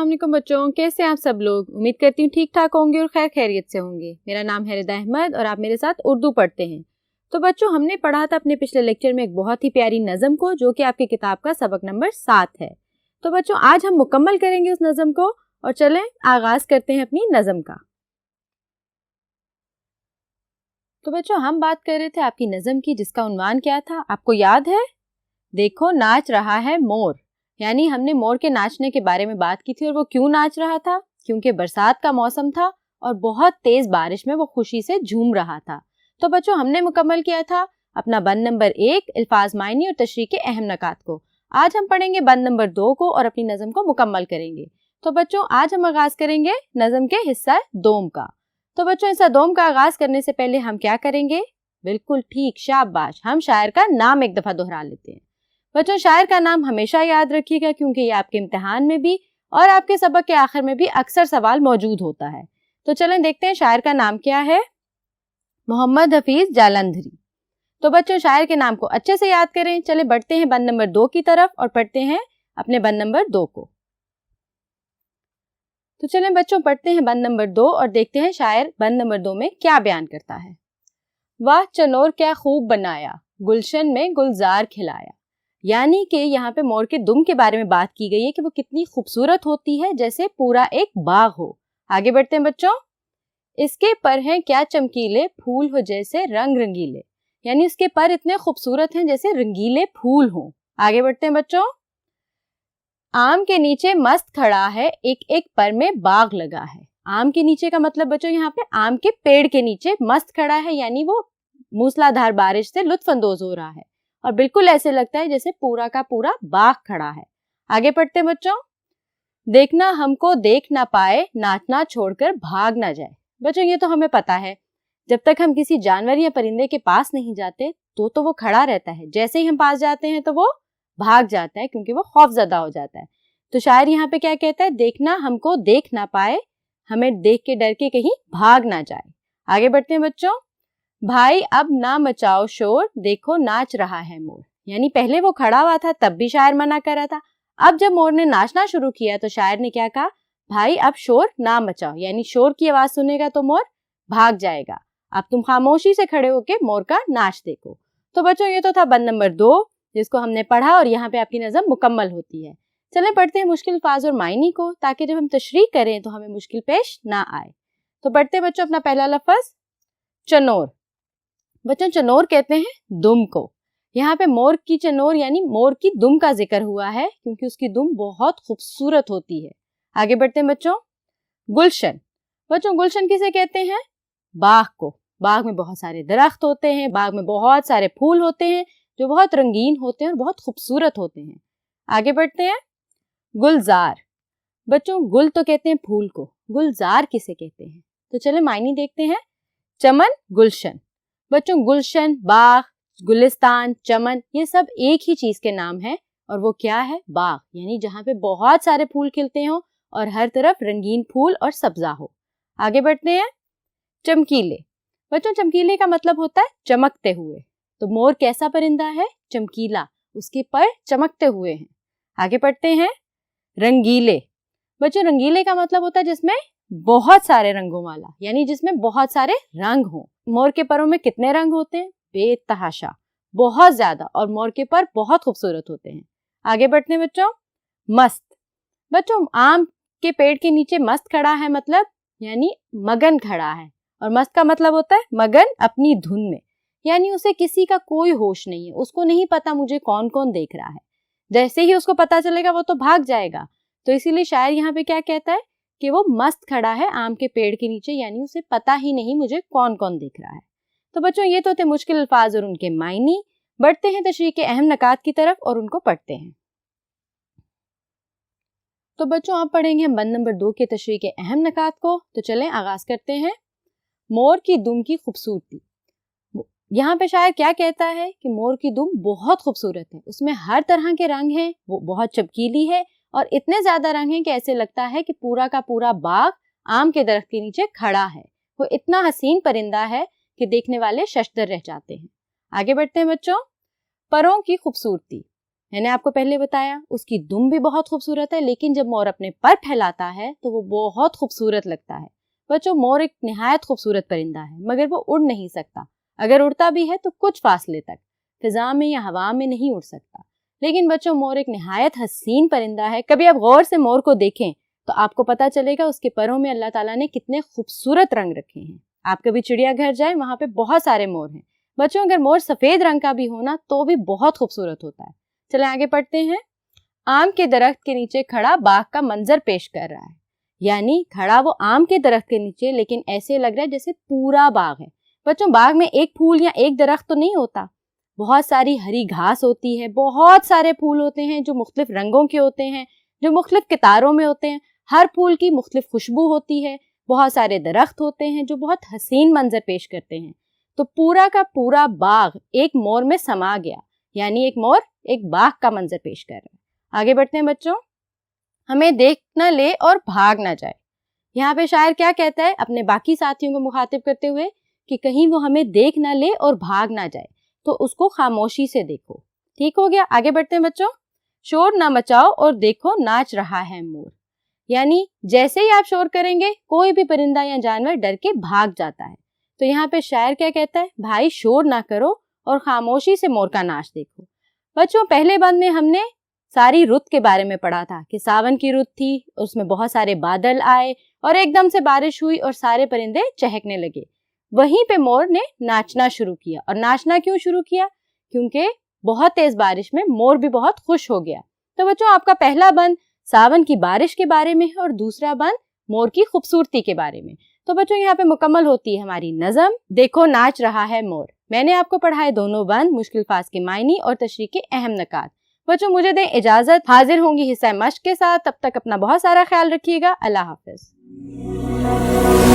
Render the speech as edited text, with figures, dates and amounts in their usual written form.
अस्सलाम वालेकुम बच्चों, कैसे हैं आप सब लोग। उम्मीद करती हूँ ठीक ठाक होंगे और खैर खैरियत से होंगे। मेरा नाम है रिदा अहमद और आप मेरे साथ उर्दू पढ़ते हैं। तो बच्चों, हमने पढ़ा था अपने पिछले लेक्चर में एक बहुत ही प्यारी नज़म को, जो कि आपकी किताब का सबक नंबर 7 है। तो बच्चों, आज हम मुकम्मल करेंगे उस नज़म को और चलें आगाज करते हैं अपनी नज़म का। तो बच्चों, हम बात कर रहे थे आपकी नज़म की, जिसका उन्वान क्या था, आपको याद है? देखो नाच रहा है मोर। यानी हमने मोर के नाचने के बारे में बात की थी। और वो क्यों नाच रहा था? क्योंकि बरसात का मौसम था और बहुत तेज बारिश में वो खुशी से झूम रहा था। तो बच्चों, हमने मुकम्मल किया था अपना बंद नंबर 1 अल्फाज मायनी और तशरीह के अहम नकात को। आज हम पढ़ेंगे बंद नंबर 2 को और अपनी नज़म को मुकम्मल करेंगे। तो बच्चों, आज हम आगाज करेंगे नज़म के हिस्सा दोम का। तो बच्चों, हिस्सा दोम का आगाज करने से पहले हम क्या करेंगे? बिल्कुल ठीक, शाबाश, हम शायर का नाम एक दफा दोहरा लेते हैं। बच्चों, शायर का नाम हमेशा याद रखिएगा, क्योंकि ये आपके इम्तिहान में भी और आपके सबक के आखिर में भी अक्सर सवाल मौजूद होता है। तो चलें देखते हैं शायर का नाम क्या है। मोहम्मद हफीज जालंधरी। तो बच्चों, शायर के नाम को अच्छे से याद करें। चलें बढ़ते हैं बंद नंबर 2 की तरफ और पढ़ते हैं अपने बंद नंबर 2 को। तो चलें बच्चों, पढ़ते हैं बंद नंबर 2 और देखते हैं शायर बंद नंबर 2 में क्या बयान करता है। वाह चनोर क्या खूब बनाया, गुलशन में गुलजार खिलाया। यानी कि यहाँ पे मोर के दुम के बारे में बात की गई है कि वो कितनी खूबसूरत होती है, जैसे पूरा एक बाग हो। आगे बढ़ते हैं बच्चों। इसके पर हैं क्या चमकीले, फूल हो जैसे रंग रंगीले। यानी इसके पर इतने खूबसूरत हैं जैसे रंगीले फूल हों। आगे बढ़ते हैं बच्चों। आम के नीचे मस्त खड़ा है, एक एक पर में बाग लगा है। आम के नीचे का मतलब बच्चों, यहाँ पे आम के पेड़ के नीचे मस्त खड़ा है, यानी वो मूसलाधार बारिश से लुत्फ अंदोज हो रहा है और बिल्कुल ऐसे लगता है जैसे पूरा का पूरा बाग खड़ा है। आगे पढ़ते हैं बच्चों। देखना हमको देख ना पाए, नाचना छोड़कर भाग ना जाए। बच्चों, ये तो हमें पता है, जब तक हम किसी जानवर या परिंदे के पास नहीं जाते तो वो खड़ा रहता है। जैसे ही हम पास जाते हैं तो वो भाग जाता है, क्योंकि वो खौफजदा हो जाता है। तो शायर यहाँ पे क्या कहता है? देखना हमको देख ना पाए, हमें देख के डर के कहीं भाग ना जाए। आगे बढ़ते हैं बच्चों। भाई अब ना मचाओ शोर, देखो नाच रहा है मोर। यानी पहले वो खड़ा हुआ था तब भी शायर मना कर रहा था। अब जब मोर ने नाचना शुरू किया तो शायर ने क्या कहा? भाई अब शोर ना मचाओ, यानी शोर की आवाज सुनेगा तो मोर भाग जाएगा। अब तुम खामोशी से खड़े होके मोर का नाच देखो। तो बच्चों, ये तो था बंद नंबर 2, जिसको हमने पढ़ा और यहाँ पे आपकी नज़म मुकम्मल होती है। चलें पढ़ते हैं मुश्किल अल्फाज और मायनी को, ताकि जब हम तशरीह करें तो हमें मुश्किल पेश ना आए। तो पढ़ते हैं बच्चों अपना पहला लफ्ज चनोर। बच्चों, चनोर कहते हैं दुम को। यहाँ पे मोर की चनोर यानी मोर की दुम का जिक्र हुआ है, क्योंकि उसकी दुम बहुत खूबसूरत होती है। आगे बढ़ते हैं बच्चों। गुलशन। बच्चों, गुलशन किसे कहते हैं? बाग को। बाग में बहुत सारे दरख्त होते हैं, बाग में बहुत सारे फूल होते हैं जो बहुत रंगीन होते हैं और बहुत खूबसूरत होते हैं। आगे बढ़ते हैं। गुलजार। बच्चों, गुल तो कहते हैं फूल को, गुलजार किसे कहते हैं? तो चले मायनी देखते हैं। चमन, गुलशन। बच्चों, गुलशन, बाग, गुलिस्तान, चमन, ये सब एक ही चीज के नाम हैं। और वो क्या है? बाग, यानी जहाँ पे बहुत सारे फूल खिलते हो और हर तरफ रंगीन फूल और सब्जा हो। आगे बढ़ते हैं। चमकीले। बच्चों, चमकीले का मतलब होता है चमकते हुए। तो मोर कैसा परिंदा है? चमकीला, उसके पर चमकते हुए हैं। आगे बढ़ते हैं। रंगीले। बच्चों, रंगीले का मतलब होता है जिसमें बहुत सारे रंगों वाला, यानी जिसमें बहुत सारे रंग हो। मोर के परों में कितने रंग होते हैं? बेतहाशा, बहुत ज्यादा, और मोर के पर बहुत खूबसूरत होते हैं। आगे बढ़ते हैं बच्चों। मस्त। बच्चों, आम के पेड़ के नीचे मस्त खड़ा है, मतलब यानी मगन खड़ा है। और मस्त का मतलब होता है मगन, अपनी धुन में, यानी उसे किसी का कोई होश नहीं है, उसको नहीं पता मुझे कौन कौन देख रहा है। जैसे ही उसको पता चलेगा वो तो भाग जाएगा। तो इसीलिए शायर यहाँ पे क्या कहता है कि वो मस्त खड़ा है आम के पेड़ के नीचे, यानी उसे पता ही नहीं मुझे कौन कौन देख रहा है। तो बच्चों, ये तो थे मुश्किल अल्फाज और उनके मायनी। बढ़ते हैं तशरीह के अहम नकात की तरफ और उनको पढ़ते हैं। तो बच्चों, आप पढ़ेंगे बंद नंबर 2 के तशरीह के अहम नकात को। तो चलें आगाज करते हैं। मोर की दुम की खूबसूरती। यहाँ पे शायर क्या कहता है कि मोर की दुम बहुत खूबसूरत है, उसमें हर तरह के रंग हैं, वो बहुत चमकीली है और इतने ज्यादा रंग हैं कि ऐसे लगता है कि पूरा का पूरा बाग आम के दरख्त के नीचे खड़ा है। वो इतना हसीन परिंदा है कि देखने वाले शशदर रह जाते हैं। आगे बढ़ते हैं बच्चों। परों की खूबसूरती। میں نے آپ کو پہلے بتایا اس کی دم بھی بہت خوبصورت ہے، لیکن جب مور اپنے پر پھیلاتا ہے تو وہ بہت خوبصورت لگتا ہے۔ بچوں مور ایک نہایت خوبصورت پرندہ ہے، مگر وہ اڑ نہیں سکتا، اگر اڑتا بھی ہے تو کچھ فاصلے تک، فضا میں یا ہوا میں نہیں اڑ سکتا۔ لیکن بچوں مور ایک نہایت حسین پرندہ ہے، کبھی آپ غور سے مور کو دیکھیں تو آپ کو پتا چلے گا اس کے پروں میں اللہ تعالیٰ نے کتنے خوبصورت رنگ رکھے ہیں۔ آپ کبھی چڑیا گھر جائیں، وہاں پہ بہت سارے مور ہیں۔ بچوں اگر مور سفید رنگ کا بھی ہونا تو بھی بہت خوبصورت ہوتا ہے۔ چلیں آگے پڑھتے ہیں۔ آم کے درخت کے نیچے کھڑا باغ کا منظر پیش کر رہا ہے، یعنی کھڑا وہ آم کے درخت کے نیچے، لیکن ایسے لگ رہا ہے جیسے پورا باغ ہے۔ بچوں باغ میں ایک پھول یا ایک درخت تو نہیں ہوتا، بہت ساری ہری گھاس ہوتی ہے، بہت سارے پھول ہوتے ہیں جو مختلف رنگوں کے ہوتے ہیں، جو مختلف قطاروں میں ہوتے ہیں، ہر پھول کی مختلف خوشبو ہوتی ہے، بہت سارے درخت ہوتے ہیں جو بہت حسین منظر پیش کرتے ہیں۔ تو پورا کا پورا باغ ایک مور میں سما گیا، یعنی ایک مور ایک باغ کا منظر پیش کر رہا ہے۔ آگے بڑھتے ہیں بچوں۔ ہمیں دیکھ نہ لے اور بھاگ نہ جائے۔ یہاں پہ شاعر کیا کہتا ہے اپنے باقی ساتھیوں کو مخاطب کرتے ہوئے کہ کہیں وہ ہمیں دیکھ نہ لے اور بھاگ نہ جائے، تو اس کو خاموشی سے دیکھو۔ ٹھیک ہو گیا؟ آگے بڑھتے ہیں بچوں۔ شور نہ مچاؤ اور دیکھو ناچ رہا ہے مور، یعنی جیسے ہی آپ شور کریں گے کوئی بھی پرندہ یا جانور ڈر کے بھاگ جاتا ہے۔ تو یہاں پہ شاعر کیا کہتا ہے؟ بھائی شور نہ کرو اور خاموشی سے مور کا ناچ دیکھو۔ بچوں پہلے بند میں ہم نے ساری رت کے بارے میں پڑھا تھا کہ ساون کی رت تھی، اس میں بہت سارے بادل آئے اور ایک دم سے بارش ہوئی اور سارے پرندے چہکنے لگے۔ وہیں پہ مور نے ناچنا شروع کیا، اور ناچنا کیوں شروع کیا؟ کیونکہ بہت تیز بارش میں مور بھی بہت خوش ہو گیا۔ تو بچوں آپ کا پہلا بند ساون کی بارش کے بارے میں ہے اور دوسرا بند مور کی خوبصورتی کے بارے میں۔ تو بچوں یہاں پہ مکمل ہوتی ہے ہماری نظم دیکھو ناچ رہا ہے مور۔ میں نے آپ کو پڑھائے دونوں بند، مشکل فاز کے معنی اور تشریح کے اہم نکات۔ بچوں مجھے دیں اجازت، حاضر ہوں گی حصہ مشق کے ساتھ، تب تک اپنا بہت سارا خیال رکھیے گا۔ اللہ حافظ۔